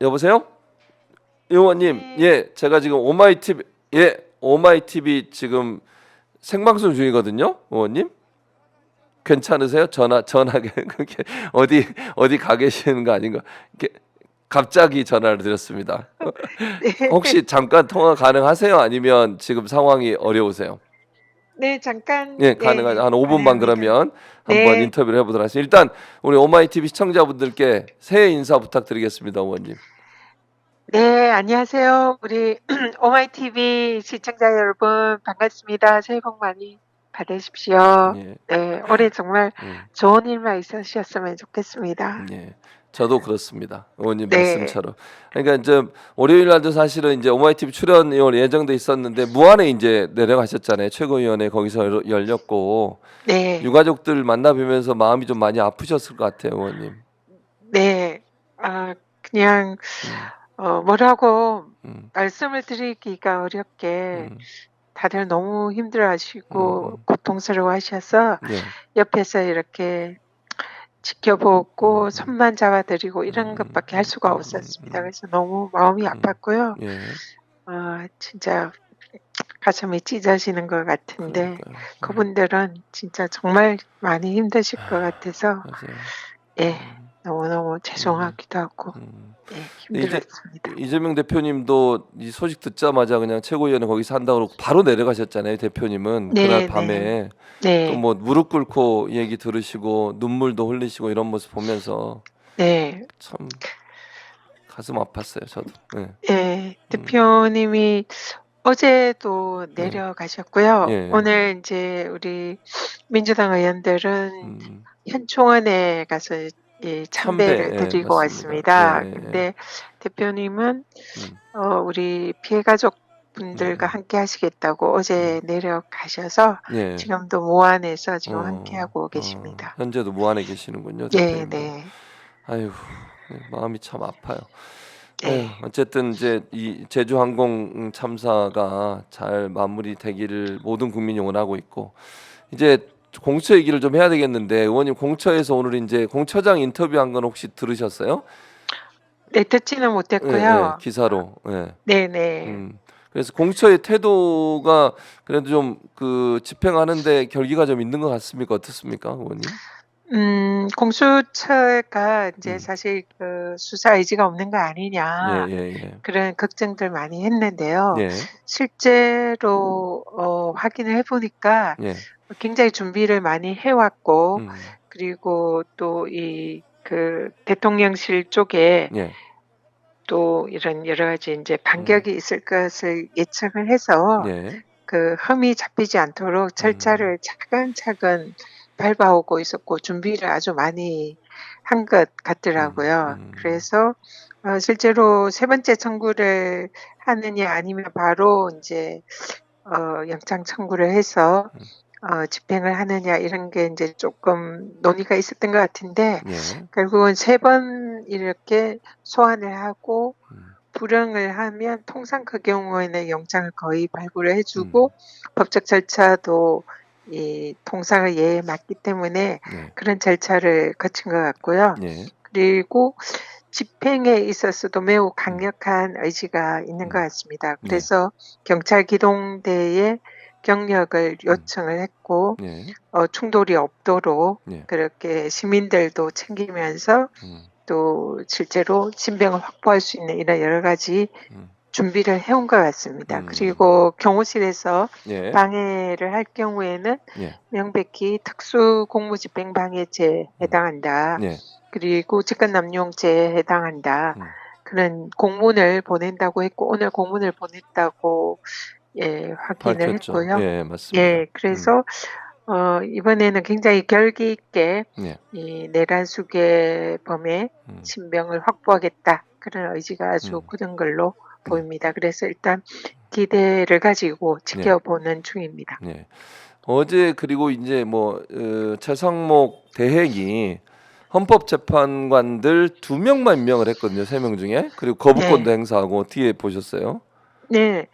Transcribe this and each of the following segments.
여보세요? 의원님, 네, 예, 제가 지금 오마이티비, 예, 오마이티비 지금 생방송 중이거든요, 의원님. 괜찮으세요? 전화게 그게 어디 가 계시는 거 아닌가? 이렇게 갑자기 전화를 드렸습니다. 네, 혹시 잠깐 통화 가능하세요? 아니면 지금 상황이 어려우세요? 네, 잠깐, 예, 가능한 네, 한 5분만 가능합니다. 그러면 한번 네, 인터뷰를 해보도록 하겠습니다. 일단 우리 오마이티비 시청자분들께 새해 인사 부탁드리겠습니다, 의원님. 네, 안녕하세요. 우리 오마이티비 시청자 여러분, 반갑습니다. 새해 복 많이 받으십시오. 예, 네, 올해 정말 음. 좋은 일만 있으셨으면 좋겠습니다. 예. 저도 그렇습니다. 의원님 네, 말씀처럼. 그러니까 이제 월요일 날도 사실은 이제 오마이TV 출연이 예정돼 있었는데 무안에 이제 내려가셨잖아요. 최고위원회 거기서 열렸고 네, 유가족들 만나 뵈면서 마음이 좀 많이 아프셨을 것 같아요, 의원님. 네, 그냥, 음, 뭐라고 음, 말씀을 드리기가 어렵게 음, 다들 너무 힘들어하시고 음. 고통스러워하셔서 예. 옆에서 이렇게 음, 지켜보고 음, 손만 잡아드리고 이런 음, 것밖에 할 수가 없었습니다. 그래서 너무 마음이 아팠고요. 예. 진짜 가슴이 찢어지는 것 같은데 그러니까요. 그분들은 진짜 정말 많이 힘드실 것 같아서 맞아요. 예, 음, 너무너무 음, 죄송하기도 하고 음. 예, 근데 힘들었습니다. 이재명 대표님도 이 소식 듣자마자 그냥 최고위원회 거기서 한다고 그러고 바로 내려가셨잖아요. 대표님은 그날 네, 네, 밤에 또 네, 뭐 무릎 꿇고 얘기 들으시고 눈물도 흘리시고 이런 모습 보면서 네. 참 가슴 아팠어요. 저도. 예. 예, 음, 대표님이 어제도 예. 내려가셨고요. 예. 오늘 이제 우리 민주당 의원들은 음, 현 총원에 가서 이 참배. 참배를 예, 드리고 맞습니다. 예, 왔습니다. 예, 예. 근데 대표님은 음, 우리 피해 가족 음, 분들과 음, 함께 하시겠다고 음. 어제 내려가셔서 예. 지금도 모안에서 지금 함께 하고 계십니다. 현재도 무안에 계시는군요, 네, 대표님도. 네, 아유, 네, 마음이 참 아파요. 네, 에휴, 어쨌든 이제 이 제주항공 참사가 잘 마무리되기를 모든 국민이 원하고 있고 이제 공처 얘기를 좀 해야 되겠는데 의원님 공처에서 오늘 이제 공처장 인터뷰한 건 혹시 들으셨어요? 네, 듣지는 예, 예, 못했고요. 기사로. 예. 네, 네. 음. 그래서 공처의 태도가 그래도 좀 그 집행하는데 결기가 좀 있는 것 같습니까? 어떻습니까, 의원님? 공수처가 이제 음. 사실 그 수사 의지가 없는 거 예, 아니냐 예, 예. 그런 걱정들 많이 했는데요. 예. 실제로 확인을 해 보니까 예. 굉장히 준비를 많이 해 왔고 음. 그리고 또 이 그 대통령실 쪽에 예. 또 이런 여러 가지 인제 음. 반격이 있을 것을 예측을 해서 예. 그 흠이 잡히지 않도록 음. 절차를 차근차근 밟아오고 있었고 준비를 아주 많이 한 것 음. 같더라고요. 음. 그래서 실제로 세 번째 청구를 하느냐 아니면 바로 인제 영장 청구를 해서 음. 집행을 하느냐 이런 게 인제 쪼끔 논의가 있었던 것 같은데 예. 결국은 세 번 이렇게 소환을 하고 음. 불응을 하면 통상 그 경우에는 영장을 거의 발부를 해 음. 주고 법적 절차도 이 통상의 예에 맞기 때문에 네. 그런 절차를 거친 것 같고요. 예. 그리고 집행에 있어서도 매우 음. 강력한 의지가 있는 것 음. 같습니다. 네. 그래서 경찰 기동대에 경력을 음. 요청을 했고 예. 충돌이 없도록 예. 그렇게 시민들도 챙기면서 음. 또 실제로 신병을 확보할 수 있는 이런 여러 가지 음. 준비를 해온 것 같습니다. 음. 그리고 경호실에서 예. 방해를 할 경우에는 예. 명백히 특수공무집행방해죄에 음. 해당한다. 예. 그리고 직권남용죄에 해당한다. 음. 그런 공문을 보낸다고 했고 오늘 공문을 보냈다고 예 확인을 밝혔죠. 했고요. 예, 맞습니다. 예 그래서 이번에는 굉장히 결기 있게 예. 이 내란수계범의 음. 신병을 확보하겠다. 그런 의지가 아주 음. 굳은 걸로 네. 보입니다. 그래서 일단 기대를 가지고 예. 지켜보는 중입니다. 예. 어제 그리고 이제 뭐 최상목 대행이 헌법재판관들 2명만 임명을 했거든요. 3명 중에. 그리고 거부권도 네. 행사하고 어떻게 보셨어요? 네.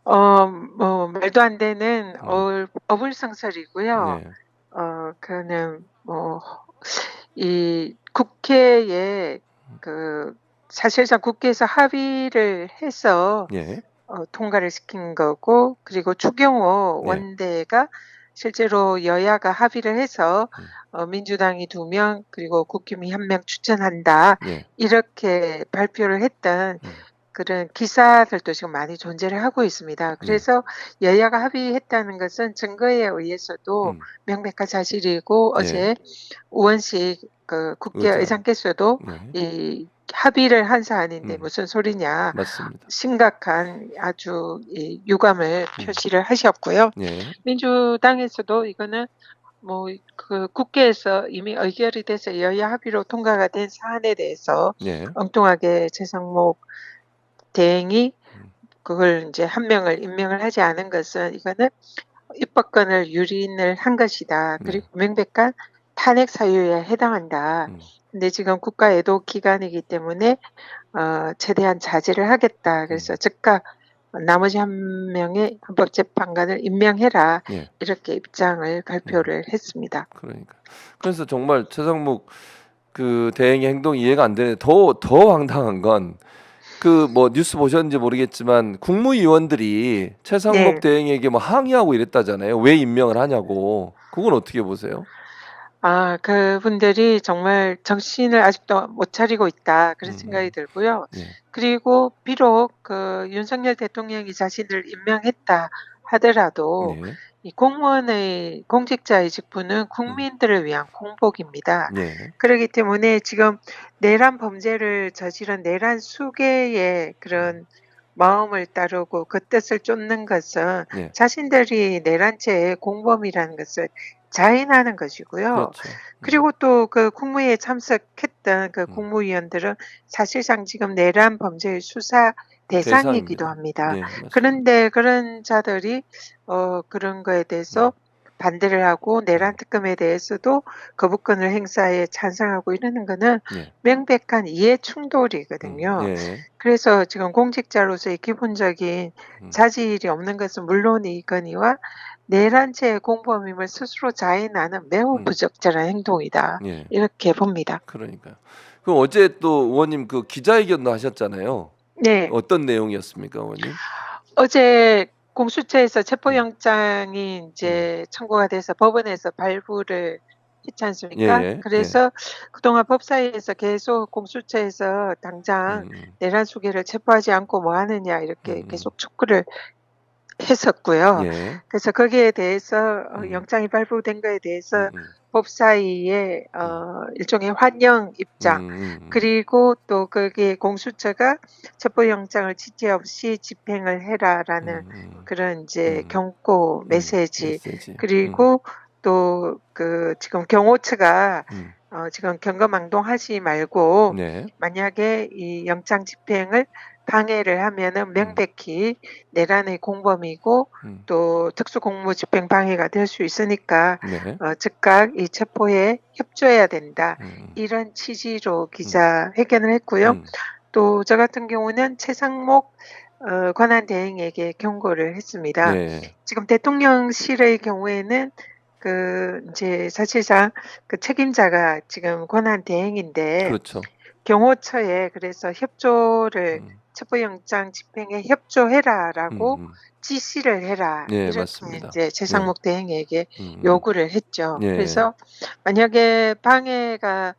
뭐 말도 안 되는 음. 어불성설이고요. 예. 그는 뭐 이 국회에 그 사실상 국회에서 합의를 해서 예. 통과를 시킨 거고, 그리고 추경호 네. 원내가 실제로 여야가 합의를 해서 음. 민주당이 2명 그리고 국힘이 1명 추천한다 예. 이렇게 발표를 했던 음. 그런 기사들도 지금 많이 존재를 하고 있습니다. 네. 그래서 여야가 합의했다는 것은 증거에 의해서도 명백한 사실이고, 예. 어제 우원식 그 국회 의장. 의장께서도 네. 이 합의를 한 사안인데 무슨 소리냐, 맞습니다. 심각한 아주 이 유감을 표시를 하셨고요. 예. 민주당에서도 이거는 뭐 그 국회에서 이미 의결이 돼서 여야 합의로 통과가 된 사안에 대해서 예. 엉뚱하게 최상목 대행이 음. 그걸 이제 한 명을 임명을 하지 않은 것은 이거는 입법권을 유린을 한 것이다. 그리고 명백한 탄핵 사유에 해당한다. 근데 지금 국가 애도 기간이기 때문에 최대한 자제를 하겠다. 그래서 즉각 나머지 한 명의 헌법재판관을 임명해라. 예. 이렇게 입장을 발표를 했습니다. 그러니까. 그래서 정말 최상목 그 대행의 행동이 이해가 안 되는데 더 황당한 건 그 뭐 뉴스 보셨는지 모르겠지만 국무위원들이 최상목 네. 대행에게 뭐 항의하고 이랬다잖아요. 왜 임명을 하냐고. 그건 어떻게 보세요? 그분들이 정말 정신을 아직도 못 차리고 있다. 그런 생각이 들고요. 예. 그리고 비록 그 윤석열 대통령이 자신을 임명했다 하더라도 예. 이 공무원의 공직자의 직분은 국민들을 위한 공복입니다. 예. 그렇기 때문에 지금 내란 범죄를 저지른 내란 수괴의 그런 마음을 따르고 그 뜻을 쫓는 것은 예. 자신들이 내란죄의 공범이라는 것을 자인하는 것이고요. 그렇죠. 그리고 또 그 국무회의에 참석했던 그 국무위원들은 사실상 지금 내란 범죄의 수사 대상이기도 대상입니다. 합니다. 예, 맞습니다. 그런데 그런 자들이 그런 거에 대해서 반대를 하고 내란 특검에 대해서도 거부권을 행사에 찬성하고 이러는 거는 예. 명백한 이해 충돌이거든요. 예. 그래서 지금 공직자로서의 기본적인 자질이 없는 것은 물론이거니와 내란죄의 공범임을 스스로 자인하는 매우 부적절한 행동이다. 예. 이렇게 봅니다. 그러니까요. 그럼 어제 또 의원님 그 기자회견도 하셨잖아요. 네. 어떤 내용이었습니까, 의원님? 어제 공수처에서 체포영장이 이제 청구가 돼서 법원에서 발부를 했지 않습니까? 예. 그래서 그동안 법사위에서 계속 공수처에서 당장 내란 수괴를 체포하지 않고 뭐 하느냐 이렇게 계속 촉구를 했었고요. 예. 그래서 거기에 대해서 영장이 발부된 거에 대해서 법사위의 일종의 환영 입장, 그리고 또 거기에 공수처가 체포영장을 지체 없이 집행을 해라라는 그런 이제 경고 메시지, 그리고 또 그 지금 경호처가 지금 경거망동하지 말고 네. 만약에 이 영장 집행을 방해를 하면은 명백히 내란의 공범이고 또 특수공무 집행 방해가 될 수 있으니까 네. 즉각 이 체포에 협조해야 된다. 이런 취지로 기자회견을 했고요. 또 저 같은 경우는 최상목 권한대행에게 경고를 했습니다. 네. 지금 대통령실의 경우에는 그 이제 사실상 그 책임자가 지금 권한대행인데 그렇죠. 경호처에 그래서 협조를 체포영장 집행에 협조해라라고 지시를 해라. 예, 이렇게 맞습니다. 이제 최상목 대행에게 음. 요구를 했죠. 예. 그래서 만약에 방해가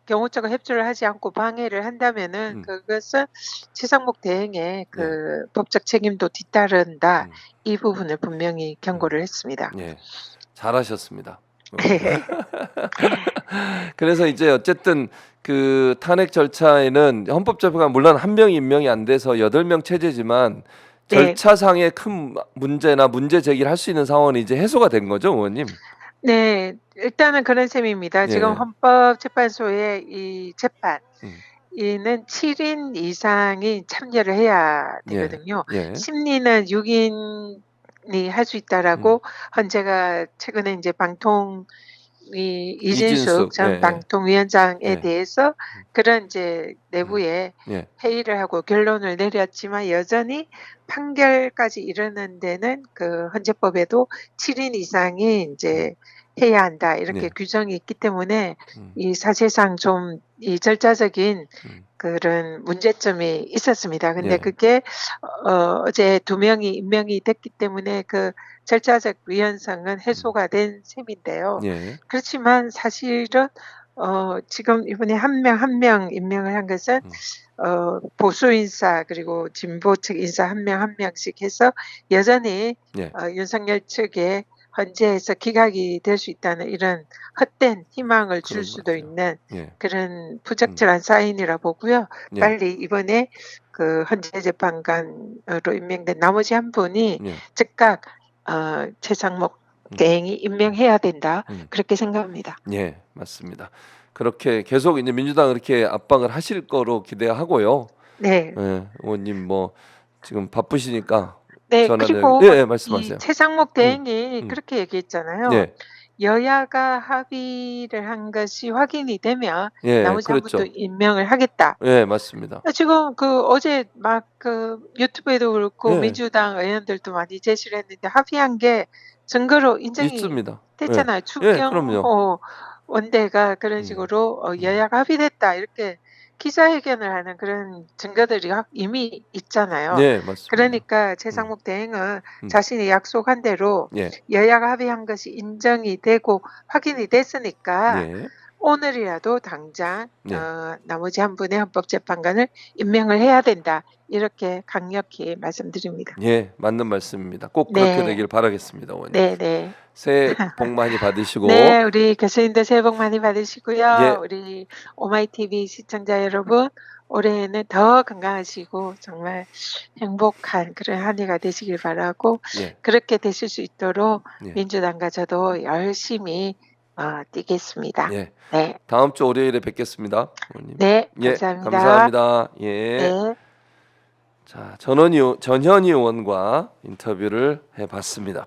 경호처가 협조를 하지 않고 방해를 한다면은 그것은 최상목 대행의 그 법적 책임도 뒤따른다. 이 부분을 분명히 경고를 했습니다. 예. 잘하셨습니다. 그래서 이제 어쨌든 그 탄핵 절차에는 헌법재판관 물론 한 명 임명이 안 돼서 8명 체제지만 네. 절차상의 큰 문제나 문제 제기를 할 수 있는 상황은 이제 해소가 된 거죠, 의원님? 네. 일단은 그런 셈입니다. 지금 예. 헌법재판소의 이 재판 음. 이는 7인 이상이 참여를 해야 되거든요. 예. 심리는 6인이 할 수 있다라고 헌재가 최근에 이제 이진숙 전 예. 방통위원장에 예. 대해서 그런 이제 내부에 예. 회의를 하고 결론을 내렸지만 여전히 판결까지 이르는 데는 그 헌재법에도 7인 이상이 이제 해야 한다 이렇게 네. 규정이 있기 때문에 음. 이 사실상 좀 이 절차적인 음. 그런 문제점이 있었습니다. 근데 예. 그게 어제 2명이 임명이 됐기 때문에 그 절차적 유연성은 해소가 된 셈인데요. 예. 그렇지만 사실은 지금 이번에 한 명 임명을 한 것은 보수 인사 그리고 진보 측 인사 한 명씩 해서 여전히 예. 윤석열 측에 헌재에서 기각이 될 수 있다는 이런 헛된 희망을 줄 그런 것 수도 같아요. 있는 예. 그런 부적절한 사인이라 보고요. 예. 빨리 이번에 그 헌재재판관으로 임명된 나머지 한 분이 예. 즉각 최상목 대행이 임명해야 된다. 음. 그렇게 생각합니다. 예, 맞습니다. 그렇게 계속 이제 민주당 이렇게 압박을 하실 거로 기대하고요. 네. 예, 의원님 뭐 지금 바쁘시니까 네. 전화를 그리고 예, 예, 이 말씀하세요. 최상목 음. 대행이 음. 그렇게 얘기했잖아요. 예. 여야가 합의를 한 것이 확인이 되면 예, 나머지 한 분도 그렇죠. 임명을 하겠다. 예, 맞습니다. 지금 그 어제 막 그 유튜브에도 그렇고 예, 민주당 의원들도 많이 제시를 했는데 합의한 게 증거로 인정이 있습니다. 예. 됐잖아요. 예, 그럼요. 추경호 원내가 그런 음. 식으로 여야가 합의됐다 이렇게 기자회견을 하는 그런 증거들이 이미 있잖아요. 예, 맞습니다. 그러니까 음. 최상목 대행은 음. 자신이 약속한 대로 예. 여야가 합의한 것이 인정이 되고 확인이 됐으니까 예. 오늘이라도 당장 예. 나머지 한 분의 헌법재판관을 임명을 해야 된다. 이렇게 강력히 말씀드립니다. 예, 맞는 말씀입니다. 꼭 그렇게 네. 되길 바라겠습니다, 의원님. 네네. 새해 복 많이 받으시고 네. 우리 교수님도 새해 복 많이 받으시고요. 예. 우리 오마이TV 시청자 여러분 올해에는 더 건강하시고 정말 행복한 그런 한 해가 되시길 바라고 예. 그렇게 되실 수 있도록 예. 민주당과 저도 열심히 뛰겠습니다. 예. 네. 다음 주 월요일에 뵙겠습니다, 의원님. 네. 예, 감사합니다. 감사합니다. 예. 네. 자, 전현희 의원과 인터뷰를 해봤습니다.